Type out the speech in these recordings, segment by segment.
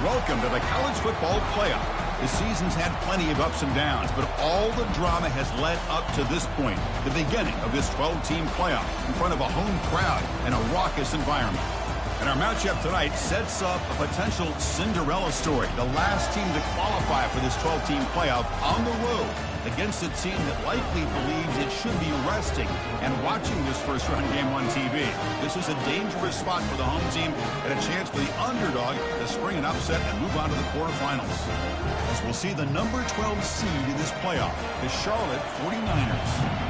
Welcome to the college football playoff. The season's had plenty of ups and downs, but all the drama has led up to this point, the beginning of this 12-team playoff in front of a home crowd and a raucous environment. And our matchup tonight sets up a potential Cinderella story, the last team to qualify for this 12-team playoff on the road against a team that likely believes it should be resting and watching this first-round game on TV. This is a dangerous spot for the home team and a chance for the underdog to spring an upset and move on to the quarterfinals. As we'll see the number 12 seed in this playoff, the Charlotte 49ers.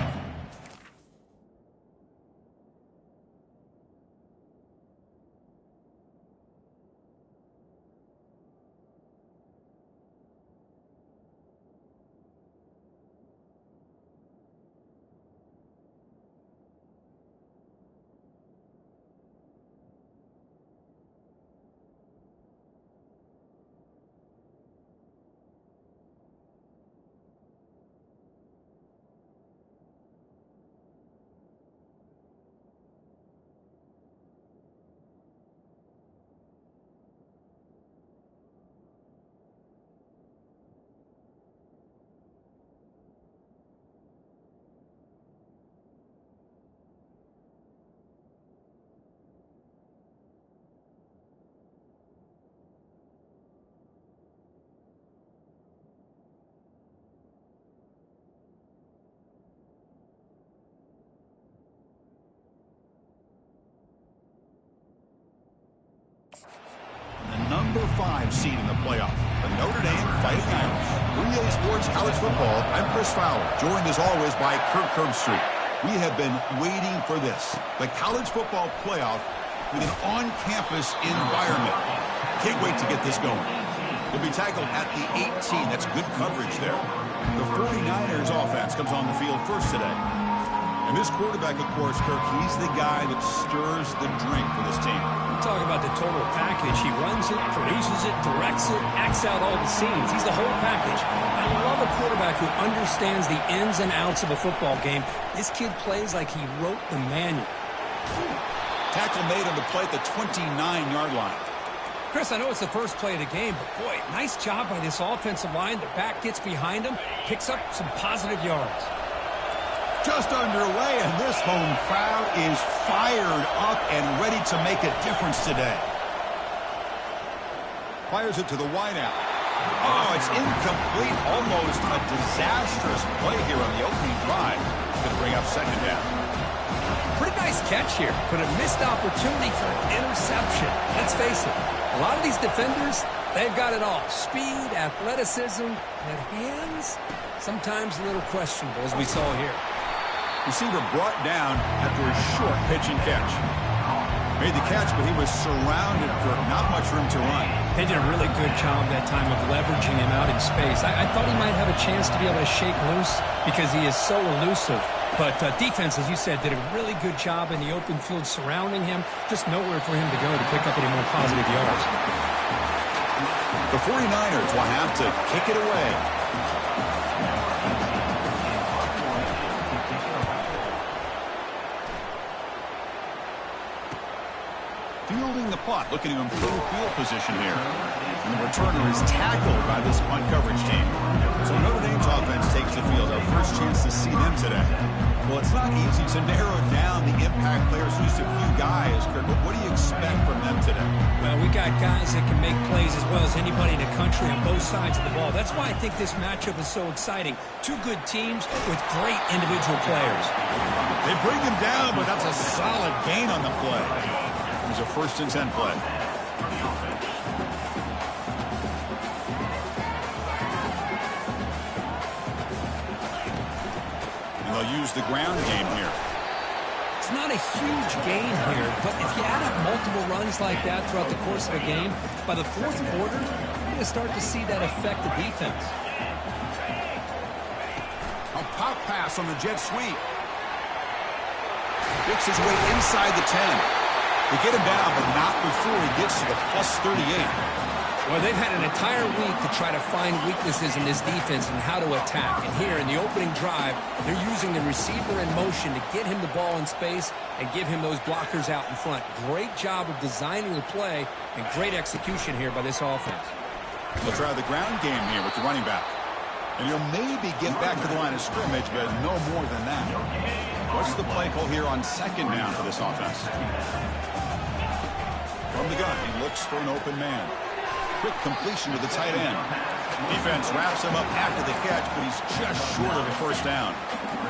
Number 5 seed in the playoff, the Notre Dame Fighting Irish. 3A Sports College Football, I'm Chris Fowler, joined as always by Kirk Herbstreit. We have been waiting for this, the college football playoff with an on-campus environment. Can't wait to get this going. He'll be tackled at the 18. That's good coverage there. The 49ers offense comes on the field first today. And this quarterback, of course, Kirk, he's the guy that stirs the drink for this team. Talk about the total package. He runs it, produces it, directs it, acts out all the scenes. He's the whole package. I love a quarterback who understands the ins and outs of a football game. This kid plays like he wrote the manual. Tackle made on the play at the 29-yard line. Chris, I know it's the first play of the game, but boy, nice job by this offensive line. The back gets behind him, picks up some positive yards. Just underway, and this home crowd is fired up and ready to make a difference today. Fires it to the wideout. Oh, it's incomplete. Almost a disastrous play here on the opening drive. It's going to bring up second down. Pretty nice catch here, but a missed opportunity for an interception. Let's face it, a lot of these defenders, they've got it all. Speed, athleticism, but hands, sometimes a little questionable, as we saw here. Receiver brought down after a short pitch and catch. Made the catch, but he was surrounded for not much room to run. They did a really good job that time of leveraging him out in space. I thought he might have a chance to be able to shake loose because he is so elusive. But defense, as you said, did a really good job in the open field surrounding him. Just nowhere for him to go to pick up any more positive yards. The 49ers will have to kick it away. Fielding the punt, looking to improve field position here. And the returner is tackled by this punt coverage team. So Notre Dame's offense takes the field. Our first chance to see them today. Well, it's not easy to narrow down the impact players, just a few guys, Kirk, but what do you expect from them today? Well, we got guys that can make plays as well as anybody in the country on both sides of the ball. That's why I think this matchup is so exciting. Two good teams with great individual players. They bring him down, but that's a solid gain on the play. It was a 1st and 10 play. And they'll use the ground game here. It's not a huge gain here, but if you add up multiple runs like that throughout the course of a game, by the 4th quarter, you're going to start to see that affect the defense. pop pass on the jet sweep. Gets his way inside the 10. They get him down, but not before he gets to the plus 38. Well, they've had an entire week to try to find weaknesses in this defense and how to attack. And here in the opening drive, they're using the receiver in motion to get him the ball in space and give him those blockers out in front. Great job of designing the play and great execution here by this offense. They'll try the ground game here with the running back. And he'll maybe get back to the line of scrimmage, but no more than that. What's the play call here on second down for this offense? From the gun, he looks for an open man. Quick completion to the tight end. Defense wraps him up after the catch, but he's just short of a first down.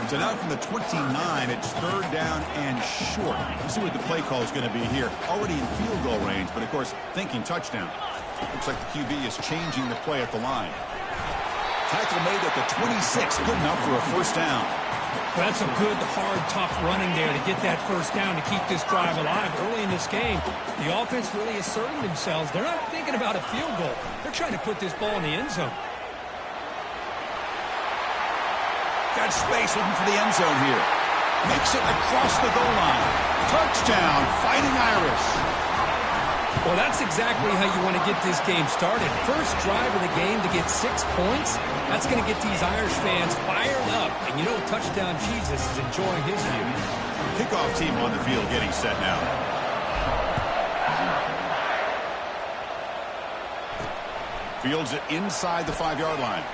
So now from the 29, it's third down and short. Let's see what the play call is going to be here. Already in field goal range, but of course, thinking touchdown. Looks like the QB is changing the play at the line. Tackle made at the 26, good enough for a first down. Well, that's a good, hard, tough running there to get that first down to keep this drive alive. Early in this game, the offense really asserting themselves. They're not thinking about a field goal. They're trying to put this ball in the end zone. Got space looking for the end zone here. Makes it across the goal line. Touchdown, Fighting Irish. Well, that's exactly how you want to get this game started. First drive of the game to get 6 points. That's going to get these Irish fans fired up. And you know Touchdown Jesus is enjoying his view. Kickoff team on the field getting set now. Fields it inside the 5-yard line.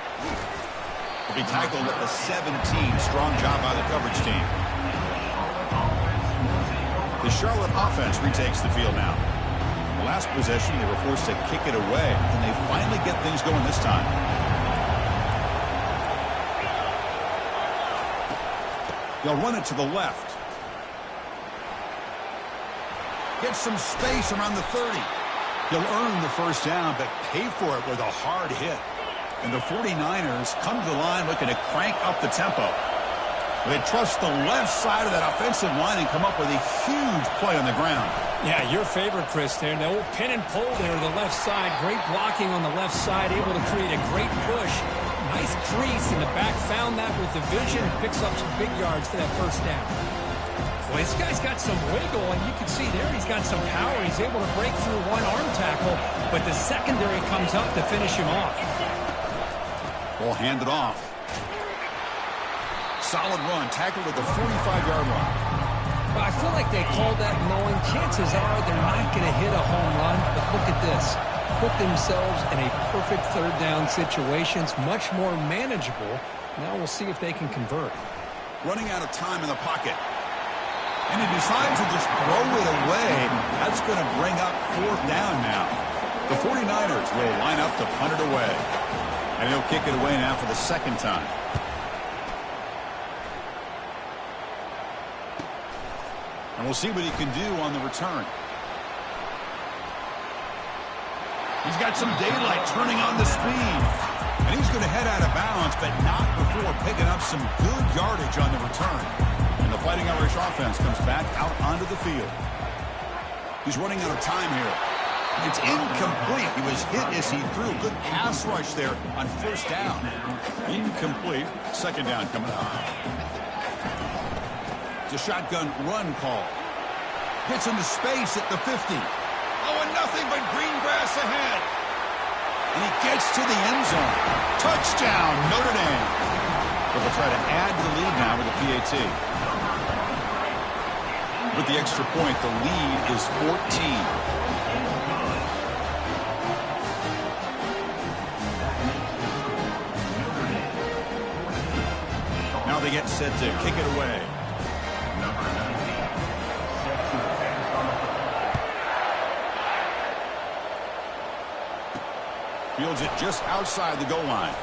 Will be tackled at the 17. Strong job by the coverage team. The Charlotte offense retakes the field now. The last possession, they were forced to kick it away, and they finally get things going this time. They'll run it to the left. Get some space around the 30. He'll earn the first down, but pay for it with a hard hit. And the 49ers come to the line looking to crank up the tempo. They trust the left side of that offensive line and come up with a huge play on the ground. Yeah, your favorite, Chris, there. The old pin and pull there to the left side. Great blocking on the left side, able to create a great push. Nice crease in the back, found that with the vision, picks up some big yards for that first down. Boy, this guy's got some wiggle, and you can see there he's got some power. He's able to break through one arm tackle, but the secondary comes up to finish him off. Ball handed off. Solid run, tackled at the 45-yard line. Well, I feel like they called that knowing chances are they're not going to hit a home run, but look at this. Put themselves in a perfect third down situation. It's much more manageable. Now we'll see if they can convert. Running out of time in the pocket. And he decides to just throw it away. That's going to bring up fourth down now. The 49ers will line up to punt it away. And he'll kick it away now for the second time. And we'll see what he can do on the return. He's got some daylight turning on the speed. And he's going to head out of bounds, but not before picking up some good yardage on the return. And the Fighting Irish offense comes back out onto the field. He's running out of time here. It's incomplete. He was hit as he threw. Good pass rush there on first down. Incomplete. Second down coming up. It's a shotgun run call. Hits into space at the 50. Oh, and nothing but green grass ahead. And he gets to the end zone. Touchdown, Notre Dame. But they'll try to add to the lead now with a PAT. With the extra point, the lead is 14. Now they get set to kick it away. Fields it just outside the goal line.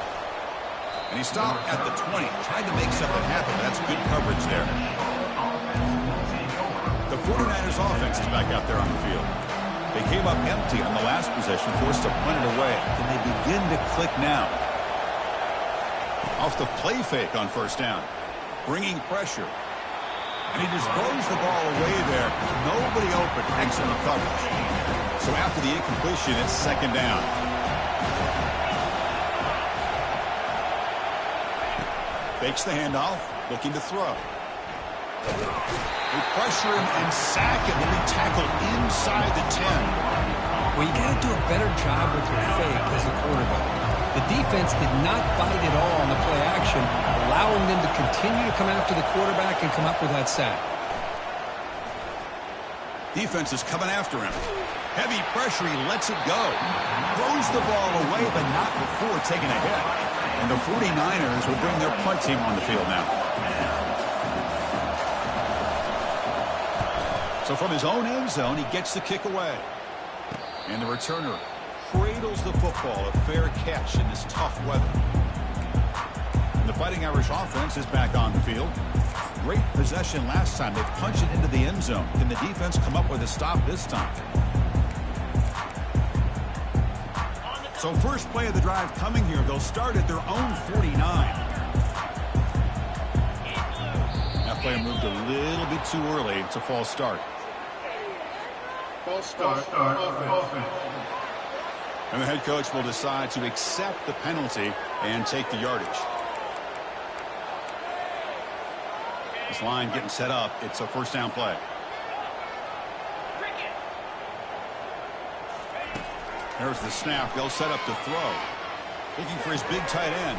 And he stopped at the 20. Tried to make something happen, but that's good coverage there. The 49ers offense is back out there on the field. They came up empty on the last possession, forced to punt it away. And they begin to click now. Off the play fake on first down. Bringing pressure. And he just blows the ball away there. Nobody open. Excellent coverage. So after the incompletion, it's second down. Fakes the handoff, looking to throw. They pressure him and sack him. He'll be tackled inside the 10. Well, you got to do a better job with your fake as a quarterback. The defense did not bite at all on the play action, allowing them to continue to come after the quarterback and come up with that sack. Defense is coming after him. Heavy pressure, he lets it go. Throws the ball away, but not before taking a hit. And the 49ers will bring their punt team on the field now. So from his own end zone, he gets the kick away. And the returner cradles the football, a fair catch in this tough weather. And the Fighting Irish offense is back on the field. Great possession last time. They punched it into the end zone. Can the defense come up with a stop this time? So first play of the drive coming here. They'll start at their own 49. That play moved a little bit too early. It's a false start. False start. And the head coach will decide to accept the penalty and take the yardage. This line getting set up. It's a first down play. There's the snap. They'll set up to throw. Looking for his big tight end.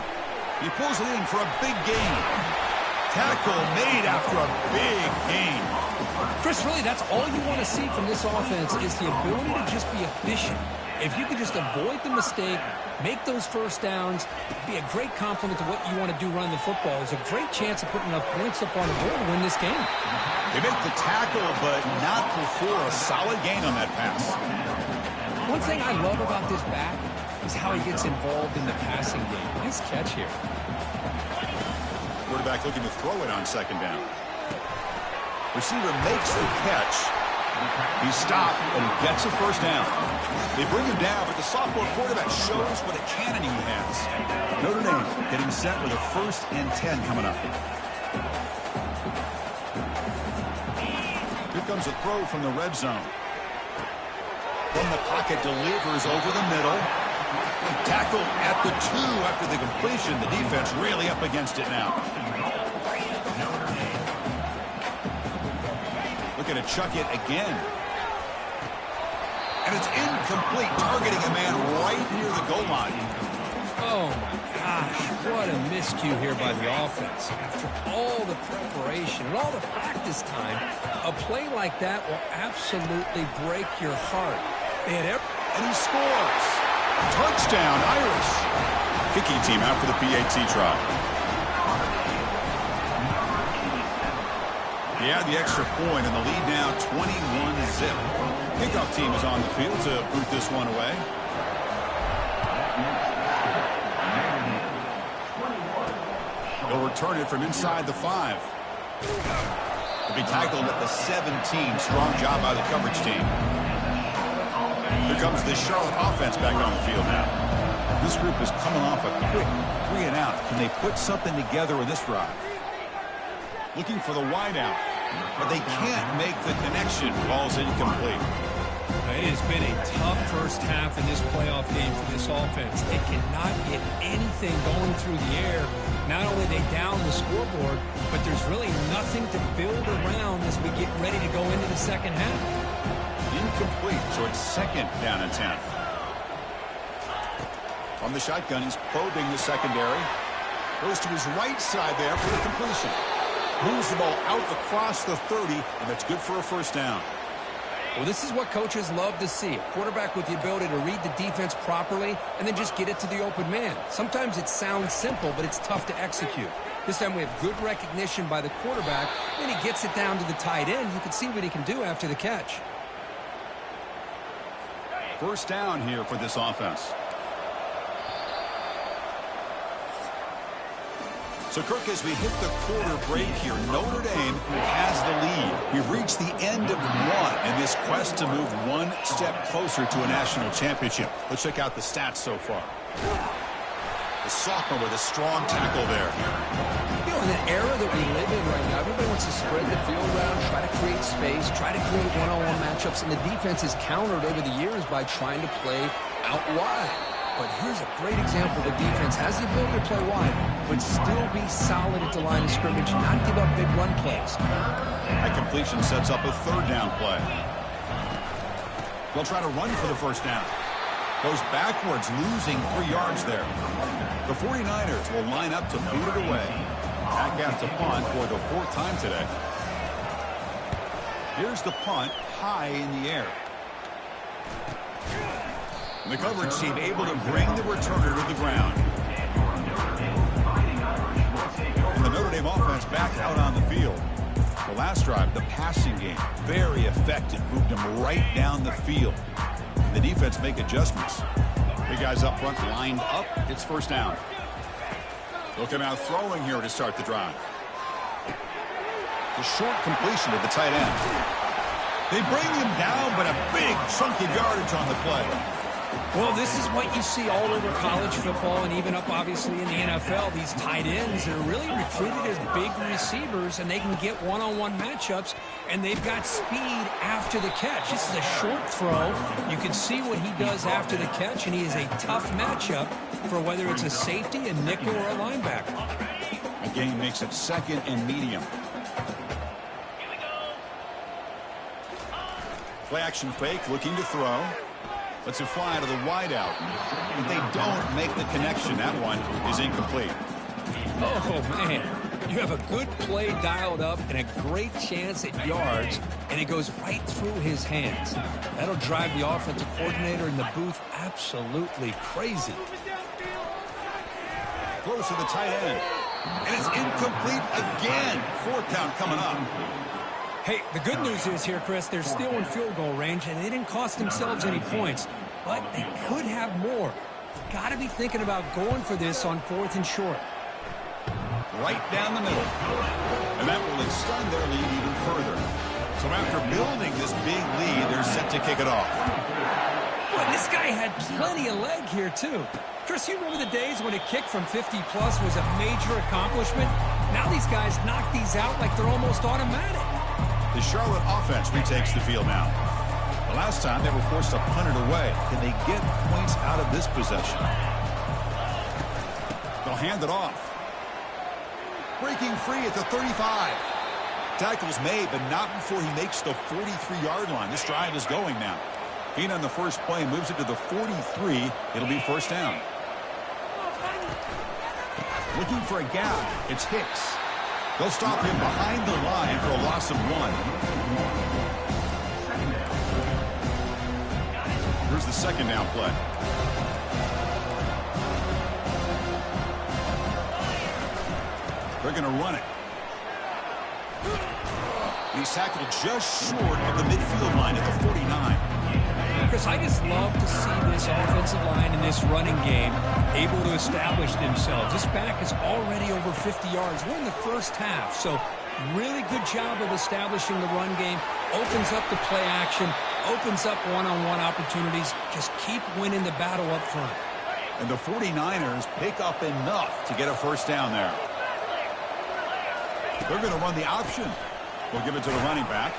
He pulls it in for a big gain. Tackle made after a big gain. Chris, really, that's all you want to see from this offense is the ability to just be efficient. If you could just avoid the mistake, make those first downs, be a great compliment to what you want to do running the football. It's a great chance of putting enough points up on the board to win this game. They make the tackle, but not before a solid gain on that pass. One thing I love about this back is how he gets involved in the passing game. Nice catch here. Quarterback looking to throw it on second down. Receiver makes the catch. He stopped and he gets a first down. They bring him down, but the sophomore quarterback shows what a cannon he has. Notre Dame getting set with a 1st and 10 coming up. Here comes a throw from the red zone. From the pocket, delivers over the middle. Tackle at the 2 after the completion. The defense really up against it now. Looking to chuck it again. And it's incomplete, targeting a man right near the goal line. Oh, my gosh. What a miscue here by the offense. After all the preparation and all the practice time, a play like that will absolutely break your heart. They had and he scores. Touchdown, Irish. Kicking team out for the PAT try. He had the extra point, and the lead now 21-zip. Kickoff team is on the field to boot this one away. They'll return it from inside the 5. He'll be tackled at the 17. Strong job by the coverage team. Here comes the Charlotte offense back on the field now. This group is coming off a quick 3 and out. Can they put something together with this drive? Looking for the wideout, but they can't make the connection. Ball's incomplete. It has been a tough first half in this playoff game for this offense. They cannot get anything going through the air. Not only they down the scoreboard, but there's really nothing to build around as we get ready to go into the second half. Incomplete, so it's 2nd down and 10. From the shotgun, he's probing the secondary. Goes to his right side there for the completion. Moves the ball out across the 30, and that's good for a first down. Well, this is what coaches love to see. A quarterback with the ability to read the defense properly and then just get it to the open man. Sometimes it sounds simple, but it's tough to execute. This time we have good recognition by the quarterback. When he gets it down to the tight end, you can see what he can do after the catch. First down here for this offense. So, Kirk, as we hit the quarter break here, Notre Dame has the lead. We've reached the end of one in this quest to move one step closer to a national championship. Let's check out the stats so far. The sophomore with a strong tackle there. You know, in the era that we live in right now, everybody wants to spread the field around, try to create space, try to create one-on-one matchups, and the defense is countered over the years by trying to play out wide. but here's a great example. The defense has the ability to play wide, but still be solid at the line of scrimmage, not give up big run plays. That completion sets up a third down play. They'll try to run for the first down. Goes backwards, losing 3 yards there. The 49ers will line up to boot it away. Back out to punt for the 4th time today. Here's the punt, high in the air. The coverage team able to bring the returner to the ground. And the Notre Dame offense back out on the field. The last drive, the passing game, very effective. Moved them right down the field. And the defense make adjustments. The guys up front lined up. It's first down. They'll come out throwing here to start the drive. The short completion to the tight end. They bring him down, but a big chunk of yardage on the play. Well, this is what you see all over college football and even up, obviously, in the NFL. These tight ends are really recruited as big receivers, and they can get one-on-one matchups, and they've got speed after the catch. This is a short throw. You can see what he does after the catch, and he is a tough matchup for whether it's a safety, a nickel, or a linebacker. The game makes it 2nd and medium. Play action fake, looking to throw. Lets it fly to the wideout. But they don't make the connection. That one is incomplete. Oh, man. You have a good play dialed up and a great chance at yards, and it goes right through his hands. That'll drive the offensive coordinator in the booth absolutely crazy. Close to the tight end. And it's incomplete again. 4th count coming up. Hey, the good news is here, Chris, they're still in field goal range, and they didn't cost themselves any points, but they could have more. Got to be thinking about going for this on 4th and short. Right down the middle. And that will extend their lead even further. So after building this big lead, they're set to kick it off. Boy, this guy had plenty of leg here, too. Chris, you remember the days when a kick from 50-plus was a major accomplishment? Now these guys knock these out like they're almost automatic. The Charlotte offense retakes the field now. The last time they were forced to punt it away. Can they get points out of this possession? They'll hand it off. Breaking free at the 35. Tackles made, but not before he makes the 43-yard line. This drive is going now. Gain on the first play moves it to the 43. It'll be first down. Looking for a gap. It's Hicks. They'll stop him behind the line for a loss of 1. Here's the 2nd down play. They're going to run it. He's tackled just short of the midfield line at the 49. Chris, I just love to see this offensive line in this running game able to establish themselves. This back is already over 50 yards. We're in the first half, so really good job of establishing the run game. Opens up the play action, opens up one-on-one opportunities. Just keep winning the battle up front. And the 49ers pick up enough to get a first down there. They're going to run the option. We'll give it to the running back.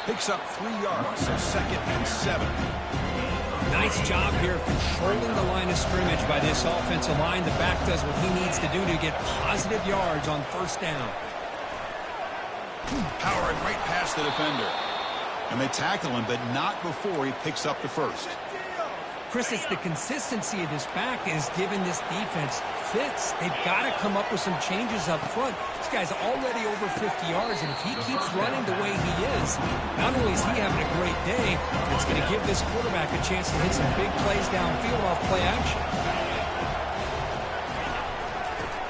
Picks up 3 yards, so 2nd and 7. Nice job here controlling the line of scrimmage by this offensive line. The back does what he needs to do to get positive yards on first down. Powering right past the defender. And they tackle him, but not before he picks up the first. Chris, it's the consistency of this back is giving this defense fits. They've got to come up with some changes up front. This guy's already over 50 yards, and if he keeps running the way he is, not only is he having a great day, it's going to give this quarterback a chance to hit some big plays downfield off play action.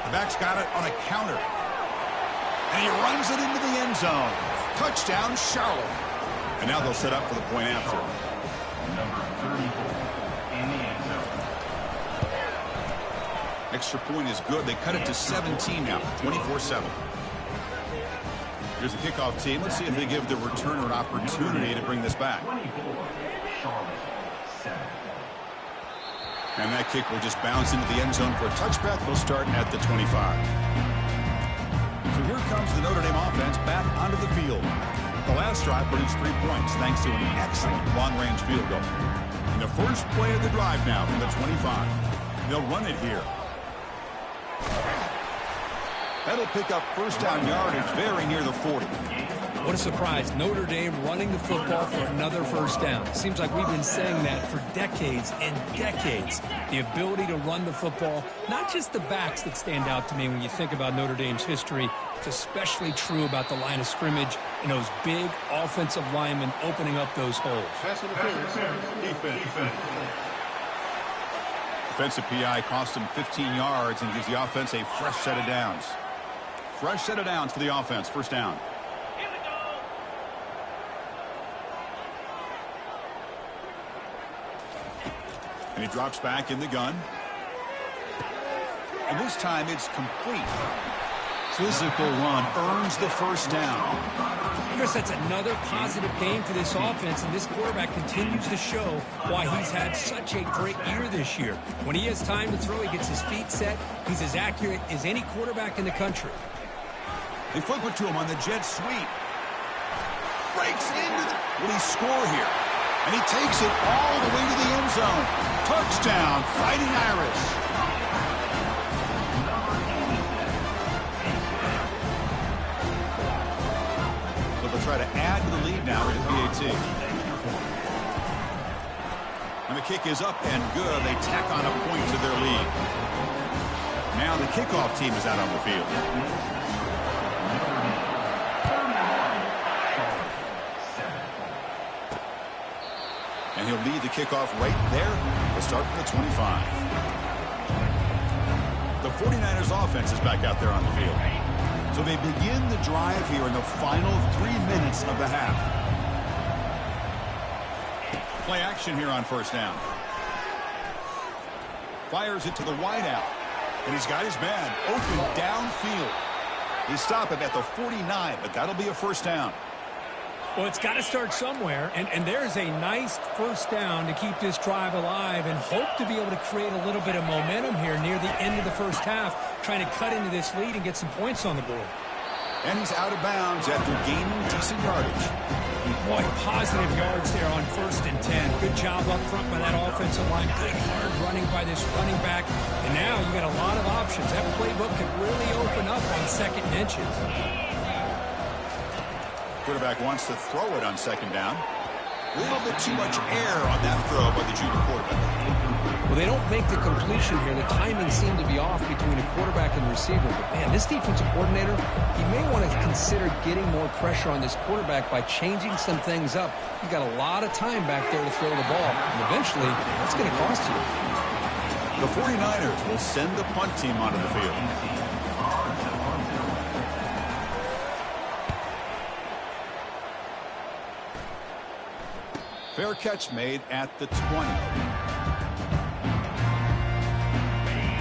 The back's got it on a counter. And he runs it into the end zone. Touchdown, Charlotte. And now they'll set up for the point after. Number 34 in the end zone. Extra point is good. They cut it to 17 now, 24-7. Here's the kickoff team. Let's see if they give the returner an opportunity to bring this back. And that kick will just bounce into the end zone for a touchback. They'll start at the 25. So here comes the Notre Dame offense back onto the field. The last drive produced 3 points thanks to an excellent long-range field goal. And the first play of the drive now from the 25. They'll run it here. That'll pick up first down yardage very near the 40. What a surprise. Notre Dame running the football for another first down. Seems like we've been saying that for decades and decades. The ability to run the football, not just the backs that stand out to me when you think about Notre Dame's history. It's especially true about the line of scrimmage and those big offensive linemen opening up those holes. Defensive PI cost him 15 yards and gives the offense a fresh set of downs. Fresh set of downs for the offense. First down. And he drops back in the gun. And this time it's complete. Physical run earns the first down. Chris, that's another positive game for this offense, and this quarterback continues to show why he's had such a great year this year. When he has time to throw, he gets his feet set. He's as accurate as any quarterback in the country. They flip it to him on the jet sweep. Breaks into the... Will he score here? And he takes it all the way to the end zone. Touchdown, Fighting Irish. So they'll try to add to the lead now with the PAT. And the kick is up and good. They tack on a point to their lead. Now the kickoff team is out on the field. And he'll lead the kickoff right there to start from the 25. The 49ers offense is back out there on the field. So they begin the drive here in the final 3 minutes of the half. Play action here on first down. Fires it to the wideout. And he's got his man open downfield. They stop him at the 49, but that'll be a first down. Well, it's got to start somewhere, and there's a nice first down to keep this drive alive and hope to be able to create a little bit of momentum here near the end of the first half, trying to cut into this lead and get some points on the board. And he's out of bounds after gaining decent yardage. Boy, positive yards there on 1st and 10. Good job up front by that offensive line. Good hard running by this running back. And now you got a lot of options. That playbook could really open up on 2nd and inches. Quarterback wants to throw it on 2nd down. A little bit too much air on that throw by the junior quarterback. Well, they don't make the completion here. The timing seemed to be off between a quarterback and receiver. But, man, this defensive coordinator, he may want to consider getting more pressure on this quarterback by changing some things up. You've got a lot of time back there to throw the ball. And eventually, that's going to cost you. The 49ers will send the punt team onto the field. Fair catch made at the 20.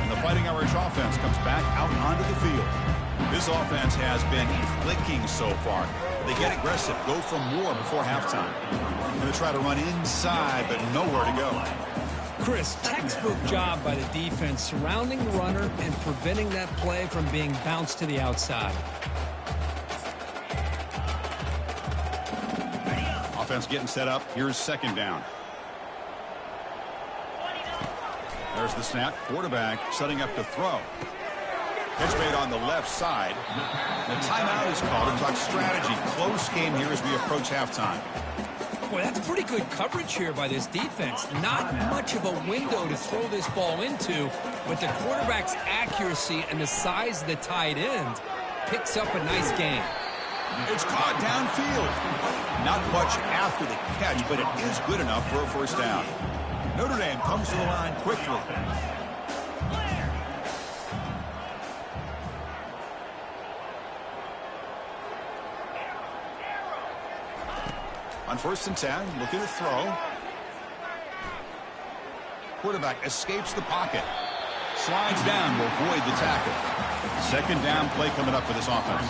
And the Fighting Irish offense comes back out onto the field. This offense has been clicking so far. They get aggressive, go for more before halftime. Going to try to run inside, but nowhere to go. Chris, textbook job by the defense surrounding the runner and preventing that play from being bounced to the outside. Offense getting set up. Here's 2nd down. There's the snap. Quarterback setting up to throw. Pitch made on the left side. The timeout is called to talk strategy. Close game here as we approach halftime. Boy, that's pretty good coverage here by this defense. Not much of a window to throw this ball into, but the quarterback's accuracy and the size of the tight end picks up a nice gain. It's caught downfield. Not much after the catch, but it is good enough for a first down. Notre Dame comes to the line quickly. On 1st and 10, looking to throw. Quarterback escapes the pocket. Slides down to avoid the tackle. 2nd down play coming up for this offense.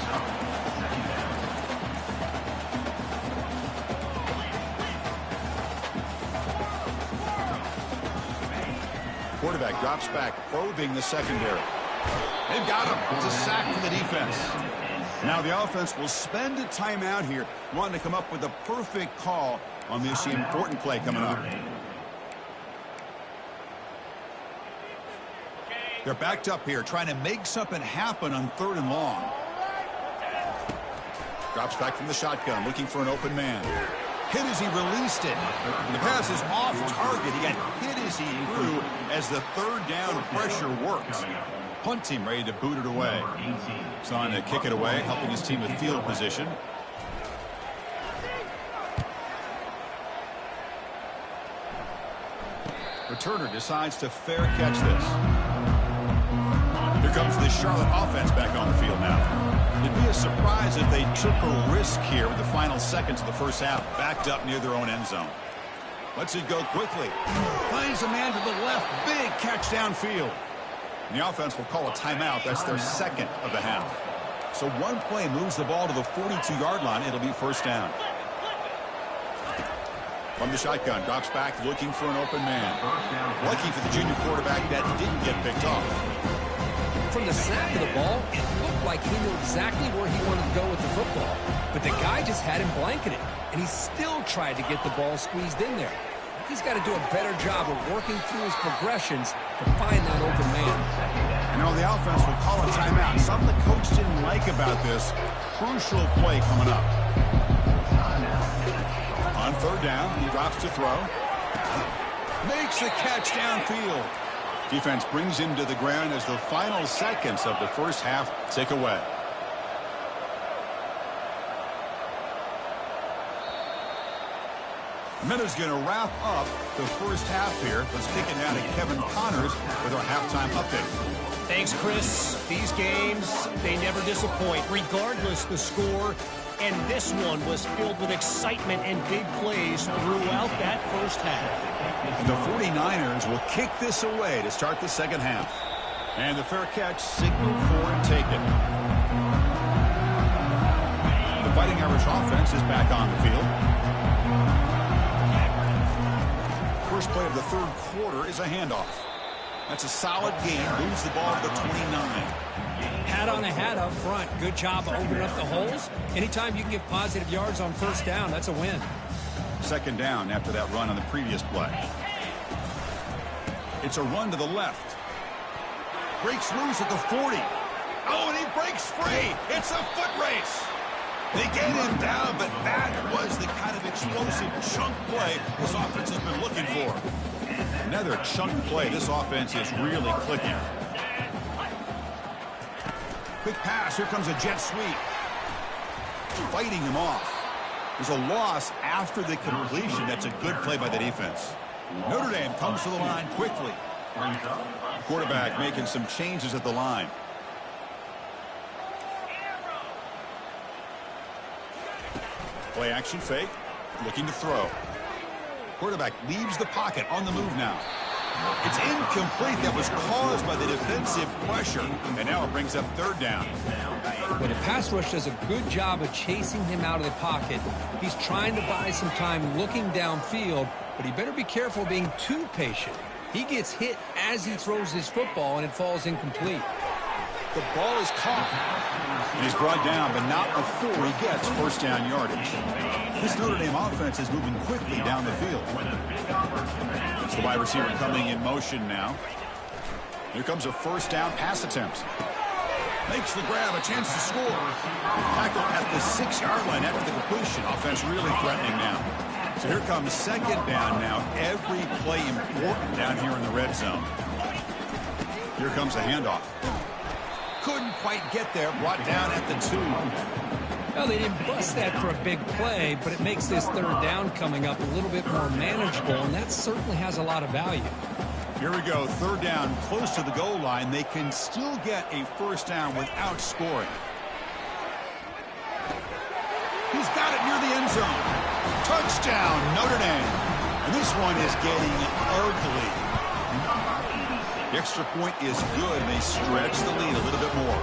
Quarterback drops back, probing the secondary. They've got him. It's a sack for the defense. Now the offense will spend a timeout here, wanting to come up with a perfect call on this important play coming up. They're backed up here, trying to make something happen on 3rd and long. Drops back from the shotgun, looking for an open man. Hit as he released it. The pass is off target. He got hit as he threw as the 3rd down pressure works. Punt team ready to boot it away. He's on to kick it away, helping his team with field position. Returner decides to fair catch this. Here comes the Charlotte offense back on the field now. It'd be a surprise if they took a risk here with the final seconds of the first half, backed up near their own end zone. Lets it go quickly. Finds a man to the left. Big catch downfield. And the offense will call a timeout. That's their 2nd of the half. So one play moves the ball to the 42-yard line. It'll be first down. From the shotgun, drops back looking for an open man. Lucky for the junior quarterback that didn't get picked off. From the snap of the ball, it looked like he knew exactly where he wanted to go with the football. But the guy just had him blanketed, and he still tried to get the ball squeezed in there. He's got to do a better job of working through his progressions to find that open man. You know, the offense will call a timeout. Something the coach didn't like about this. Crucial play coming up. On 3rd down, he drops to throw. Makes the catch downfield. Defense brings him to the ground as the final seconds of the first half tick away. Minutes going to wrap up the first half here. Let's kick it down to Kevin Connors with our halftime update. Thanks, Chris. These games, they never disappoint, regardless the score. And this one was filled with excitement and big plays throughout that first half. And the 49ers will kick this away to start the second half. And the fair catch signaled for and taken. The Fighting Irish offense is back on the field. First play of the 3rd quarter is a handoff. That's a solid gain. Moves the ball to the 29. Hat on a hat up front. Good job of opening up the holes. Anytime you can get positive yards on first down, that's a win. 2nd down after that run on the previous play. It's a run to the left. Breaks loose at the 40. Oh, and he breaks free. It's a foot race. They get him down, but that was the kind of explosive chunk play this offense has been looking for. Another chunk play. This offense is really clicking. Quick pass. Here comes a jet sweep. Fighting him off. There's a loss after the completion. That's a good play by the defense. Notre Dame comes to the line quickly. Quarterback making some changes at the line. Play action fake. Looking to throw. Quarterback leaves the pocket on the move now. It's incomplete. That was caused by the defensive pressure. And now it brings up 3rd down. When the pass rush does a good job of chasing him out of the pocket, he's trying to buy some time looking downfield, but he better be careful being too patient. He gets hit as he throws his football, and it falls incomplete. The ball is caught. And he's brought down, but not before he gets first down yardage. This Notre Dame offense is moving quickly down the field. It's the wide receiver coming in motion now. Here comes a first down pass attempt. Makes the grab, a chance to score. Tackle at the 6-yard line after the completion. Offense really threatening now. So here comes 2nd down now. Every play important down here in the red zone. Here comes a handoff. Couldn't quite get there. Brought down at the 2. Well, they didn't bust that for a big play, but it makes this 3rd down coming up a little bit more manageable, and that certainly has a lot of value. Here we go. 3rd down, close to the goal line. They can still get a first down without scoring. He's got it near the end zone. Touchdown, Notre Dame. And this one is getting ugly. The extra point is good. They stretch the lead a little bit more.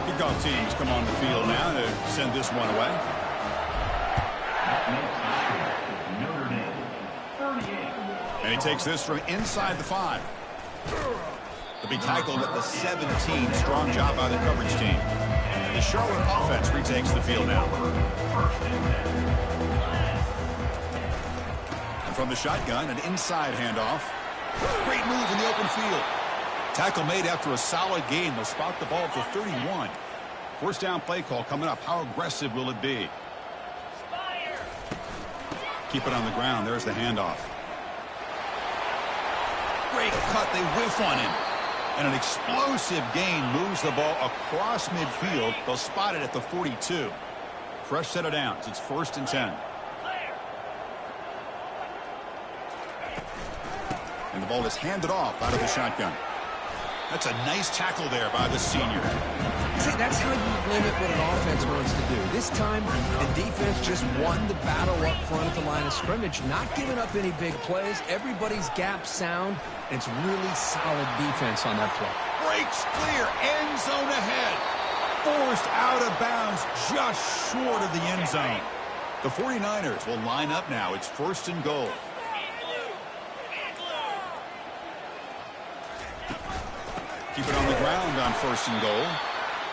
Kickoff teams come on the field now to send this one away. And he takes this from inside the 5. To be tackled at the 17. Strong job by the coverage team. The Charlotte offense retakes the field now. And from the shotgun, an inside handoff. Great move in the open field. Tackle made after a solid gain. They'll spot the ball for 31. First down play call coming up. How aggressive will it be? Keep it on the ground. There's the handoff. Great cut. They whiff on him. And an explosive gain moves the ball across midfield. They'll spot it at the 42. Fresh set of downs. It's 1st and 10. And the ball is handed off out of the shotgun. That's a nice tackle there by the senior. See, that's how you limit what an offense wants to do. This time, the defense just won the battle up front at the line of scrimmage, not giving up any big plays. Everybody's gap sound, and it's really solid defense on that play. Breaks clear, end zone ahead. Forced out of bounds, just short of the end zone. The 49ers will line up now. It's 1st and goal. Keep it on the ground on 1st and goal.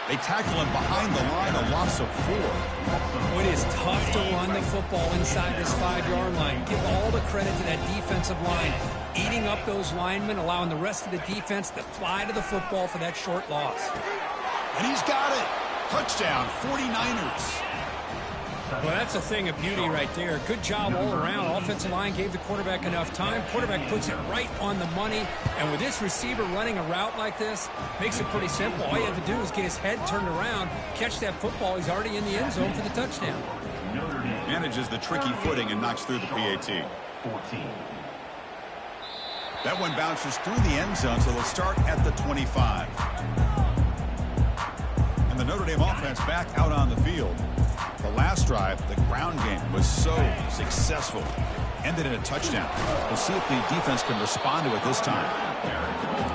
They tackle him behind the line, a loss of 4. It is tough to run the football inside this 5-yard line. Give all the credit to that defensive line, eating up those linemen, allowing the rest of the defense to fly to the football for that short loss. And he's got it. Touchdown, 49ers. Well, that's a thing of beauty right there. Good job all around. Offensive line gave the quarterback enough time. Quarterback puts it right on the money. And with this receiver running a route like this, makes it pretty simple. All you have to do is get his head turned around, catch that football. He's already in the end zone for the touchdown. Manages the tricky footing and knocks through the PAT. 14. That one bounces through the end zone, so they'll start at the 25. And the Notre Dame offense back out on the field. The last drive, the ground game, was so successful. Ended in a touchdown. We'll see if the defense can respond to it this time.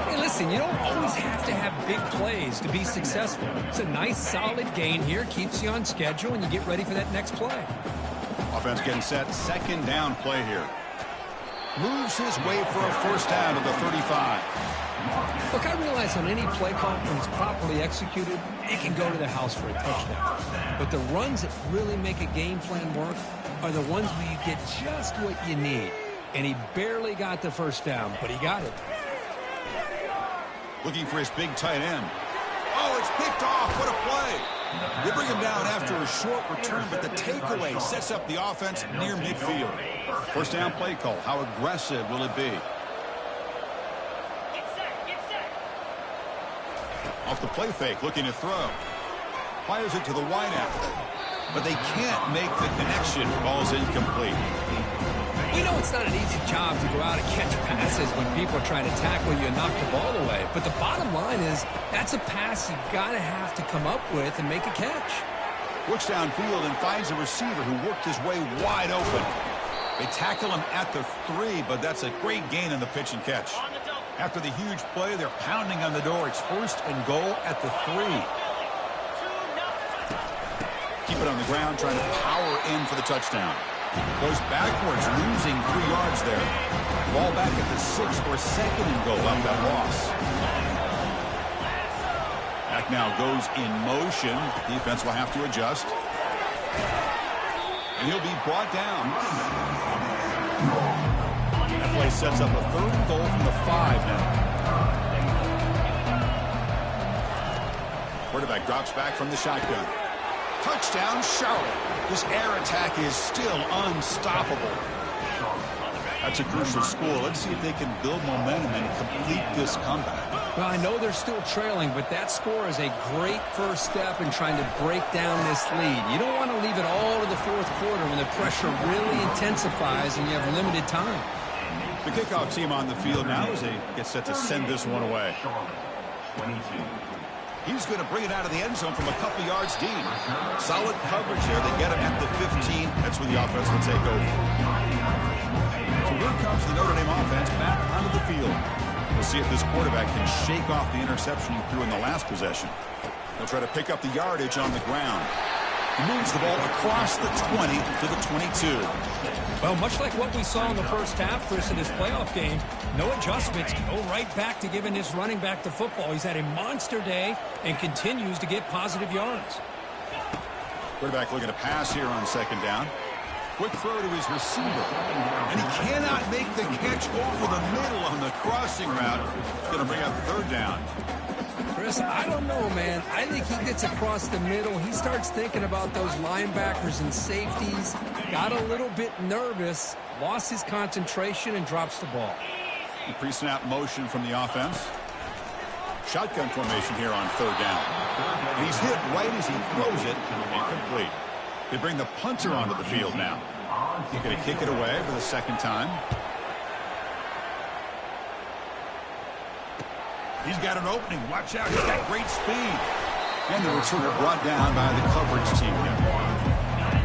Hey, listen, you don't always have to have big plays to be successful. It's a nice, solid gain here. Keeps you on schedule, and you get ready for that next play. Offense getting set. 2nd down play here. Moves his way for a 1st down to the 35. Look, I realize on any play call, when it's properly executed, it can go to the house for a touchdown. But the runs that really make a game plan work are the ones where you get just what you need. And he barely got the 1st down, but he got it. Looking for his big tight end. Oh, it's picked off. What a play. They bring him down after a short return, but the takeaway sets up the offense near midfield. 1st down play call. How aggressive will it be? Off the play fake, looking to throw. Fires it to the wideout. But they can't make the connection. Ball's incomplete. We know it's not an easy job to go out and catch passes when people are trying to tackle you and knock the ball away. But the bottom line is, that's a pass you gotta have to come up with and make a catch. Looks downfield and finds a receiver who worked his way wide open. They tackle him at the 3, but that's a great gain in the pitch and catch. After the huge play, they're pounding on the door. It's 1st and goal at the 3. Keep it on the ground, trying to power in for the touchdown. Goes backwards, losing 3 yards there. Ball back at the 6 or 2nd and goal out that loss. Back now goes in motion. Defense will have to adjust. And he'll be brought down. That play sets up a 3rd and goal from the 5 now. Quarterback drops back from the shotgun. Touchdown, Charlotte. This air attack is still unstoppable. That's a crucial score. Let's see if they can build momentum and complete this comeback. Well, I know they're still trailing, but that score is a great first step in trying to break down this lead. You don't want to leave it all to the 4th quarter when the pressure really intensifies and you have limited time. The kickoff team on the field now as they get set to send this one away. 22. He's going to bring it out of the end zone from a couple yards deep. Solid coverage there. They get him at the 15. That's where the offense will take over. So here comes the Notre Dame offense back onto the field. We'll see if this quarterback can shake off the interception he threw in the last possession. They'll try to pick up the yardage on the ground. He moves the ball across the 20 to the 22. Well, much like what we saw in the first half, Chris, in this playoff game, no adjustments. Go right back to giving this running back the football. He's had a monster day and continues to get positive yards. Quarterback looking to pass here on 2nd down. Quick throw to his receiver. And he cannot make the catch over the middle on the crossing route. It's going to bring up third down. Chris, I don't know, man. I think he gets across the middle. He starts thinking about those linebackers and safeties. Got a little bit nervous, lost his concentration, and drops the ball. The pre-snap motion from the offense. Shotgun formation here on third down. And he's hit right as he throws it. Incomplete. They bring the punter onto the field now. He's going to kick it away for the second time. He's got an opening. Watch out. He's got great speed. And the returner brought down by the coverage team here.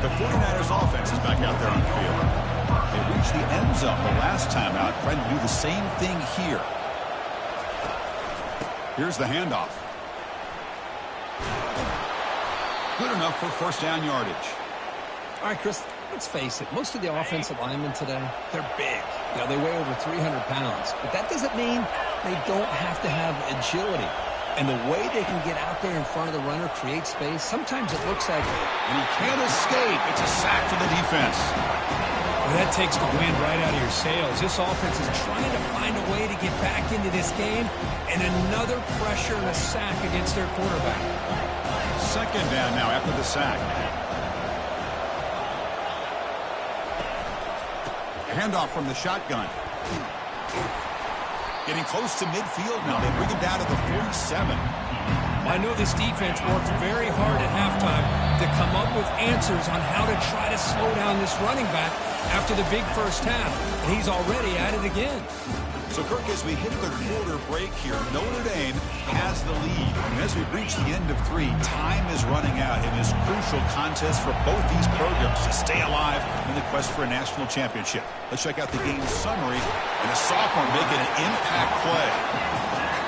The 49ers offense is back out there on the field. They reached the end zone the last time out, trying to do the same thing here. Here's the handoff. Good enough for first down yardage. All right, Chris, let's face it. Most of the offensive linemen today, they're big. You know, they weigh over 300 pounds. But that doesn't mean they don't have to have agility. And the way they can get out there in front of the runner, create space, sometimes it looks like it. And he can't escape. It's a sack for the defense. Well, that takes the wind right out of your sails. This offense is trying to find a way to get back into this game, and another pressure and a sack against their quarterback. Second down now after the sack. Handoff from the shotgun. Getting close to midfield now. They bring him down to the 47. I know this defense worked very hard at halftime to come up with answers on how to try to slow down this running back after the big first half. And he's already at it again. So, Kirk, as we hit the quarter break here, Notre Dame has the lead. And as we reach the end of 3, time is running out in this crucial contest for both these programs to stay alive in the quest for a national championship. Let's check out the game summary and a sophomore making an impact play.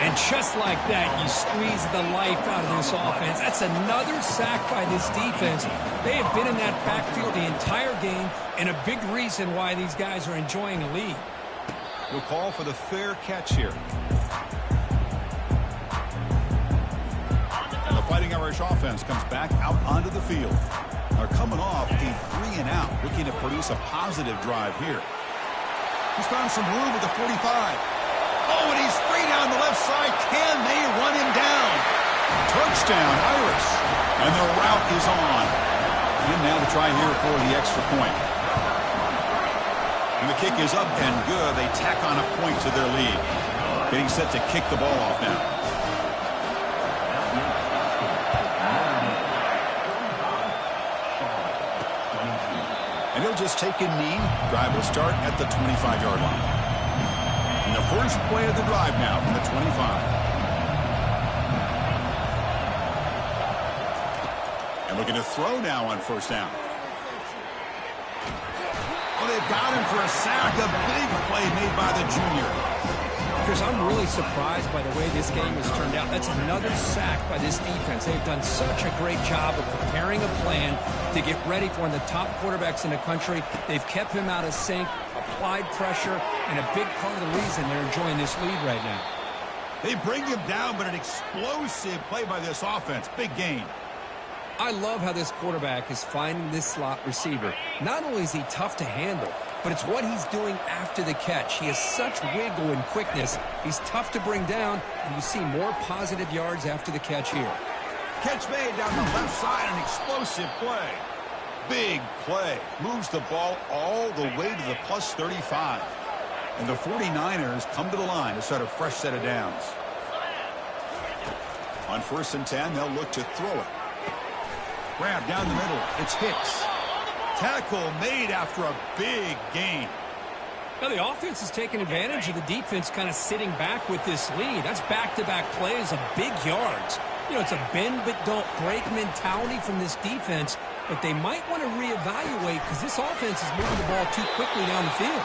And just like that, you squeeze the life out of this offense. That's another sack by this defense. They have been in that backfield the entire game, and a big reason why these guys are enjoying a lead. We'll call for the fair catch here. And the Fighting Irish offense comes back out onto the field. They're coming off a 3-and-out, looking to produce a positive drive here. He's found some room at the 45. Oh, and he's free down the left side. Can they run him down? Touchdown, Irish. And the route is on. And now to try here for the extra point. And the kick is up and good. They tack on a point to their lead. Getting set to kick the ball off now. And he'll just take a knee. Drive will start at the 25-yard line. And the first play of the drive now from the 25. And looking to throw now on first down. Oh, they've got him for a sack. A big play made by the junior. Chris, I'm really surprised by the way this game has turned out. That's another sack by this defense. They've done such a great job of preparing a plan to get ready for one of the top quarterbacks in the country. They've kept him out of sync, applied pressure, and a big part of the reason they're enjoying this lead right now. They bring him down, but an explosive play by this offense. Big gain. I love how this quarterback is finding this slot receiver. Not only is he tough to handle, but it's what he's doing after the catch. He has such wiggle and quickness. He's tough to bring down, and you see more positive yards after the catch here. Catch made down the left side, an explosive play. Big play. Moves the ball all the way to the plus 35. And the 49ers come to the line to start a fresh set of downs. On 1st and 10, they'll look to throw it. Grab down the middle. It's Hicks. Tackle made after a big gain. Now the offense is taking advantage of the defense kind of sitting back with this lead. That's back-to-back plays of big yards. You know, it's a bend but don't break mentality from this defense, but they might want to reevaluate because this offense is moving the ball too quickly down the field.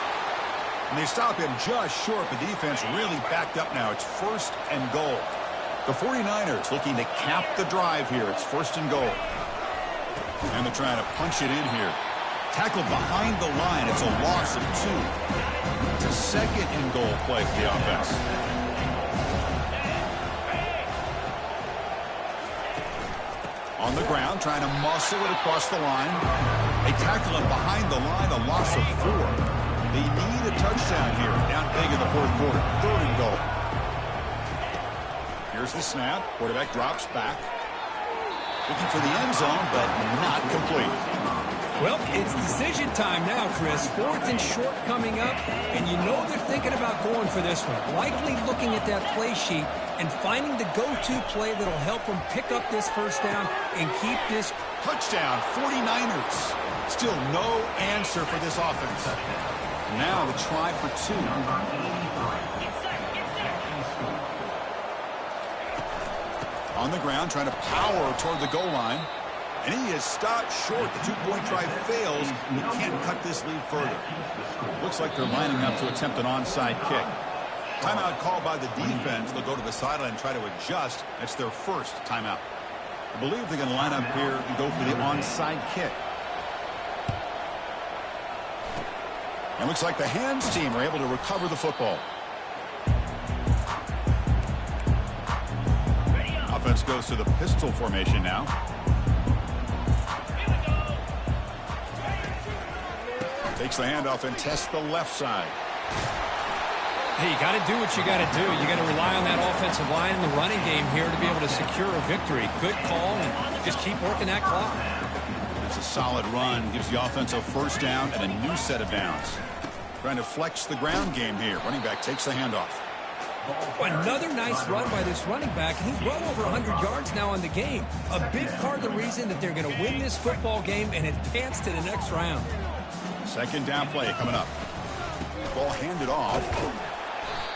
And they stop him just short. The defense really backed up now. It's 1st and goal. The 49ers looking to cap the drive here. It's 1st and goal. And they're trying to punch it in here. Tackled behind the line. It's a loss of 2. It's a 2nd and goal play for the offense. On the ground, trying to muscle it across the line. They tackle him behind the line, a loss of 4. They need a touchdown here, down big in the fourth quarter. 3rd and goal. Here's the snap. Quarterback drops back. Looking for the end zone, but not complete. Well, it's decision time now, Chris. 4th and short coming up, and you know they're thinking about going for this one. Likely looking at that play sheet and finding the go-to play that'll help them pick up this first down and keep this. Touchdown, 49ers. Still no answer for this offense. Now the try for 2. On the ground, trying to power toward the goal line. And he is stopped short. The 2-point try fails. He can't cut this lead further. Looks like they're lining up to attempt an onside kick. Timeout called by the defense. They'll go to the sideline and try to adjust. That's their first timeout. I believe they're going to line up here and go for the onside kick. And looks like the hands team are able to recover the football. Offense goes to the pistol formation now. Takes the handoff and tests the left side. Hey, you got to do what you got to do. You got to rely on that offensive line in the running game here to be able to secure a victory. Good call, and just keep working that clock. It's a solid run. Gives the offense a first down and a new set of downs. Trying to flex the ground game here. Running back takes the handoff. Another nice run by this running back. He's well over 100 yards now in the game. A big part of the reason that they're going to win this football game and advance to the next round. Second down play coming up. Ball handed off.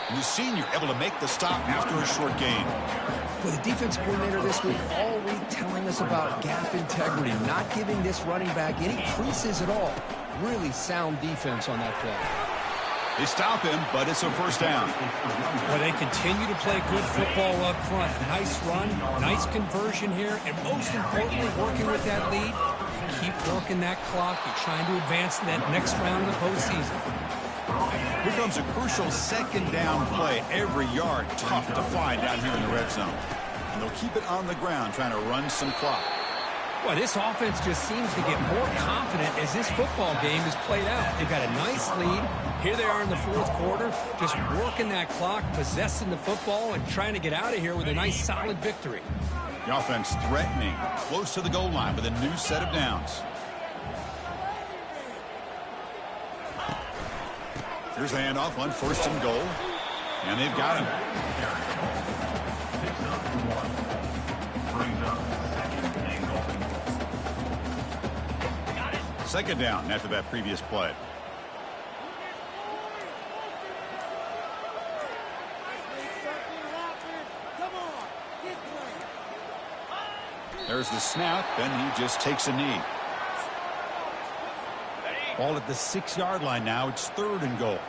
And the senior able to make the stop after a short gain. Well, the defense coordinator this week all week telling us about gap integrity, not giving this running back any creases at all. Really sound defense on that play. They stop him, but it's a first down. Well, they continue to play good football up front. Nice run, nice conversion here, and most importantly, working with that lead. Keep working that clock. You're trying to advance to that next round of the postseason. Here comes a crucial second down play. Every yard tough to find down here in the red zone. And they'll keep it on the ground, trying to run some clock. Well, this offense just seems to get more confident as this football game is played out. They've got a nice lead. Here they are in the fourth quarter, just working that clock, possessing the football, and trying to get out of here with a nice, solid victory. The offense threatening, close to the goal line with a new set of downs. Here's the handoff on 1st and goal. And they've got him. Second down after that previous play. There's the snap, and he just takes a knee. Ball at the 6-yard line now. It's 3rd and goal.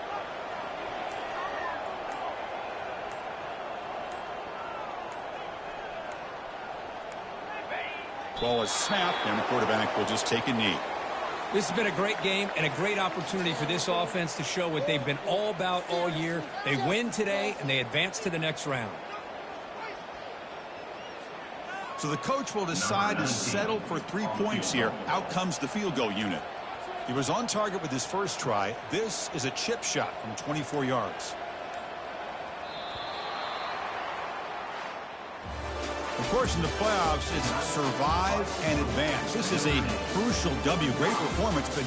Ball is snapped, and the quarterback will just take a knee. This has been a great game and a great opportunity for this offense to show what they've been all about all year. They win today, and they advance to the next round. So the coach will decide to settle for 3 points here. Out comes the field goal unit. He was on target with his first try. This is a chip shot from 24 yards. Of course, in the playoffs, it's survive and advance. This is a crucial W. Great performance, but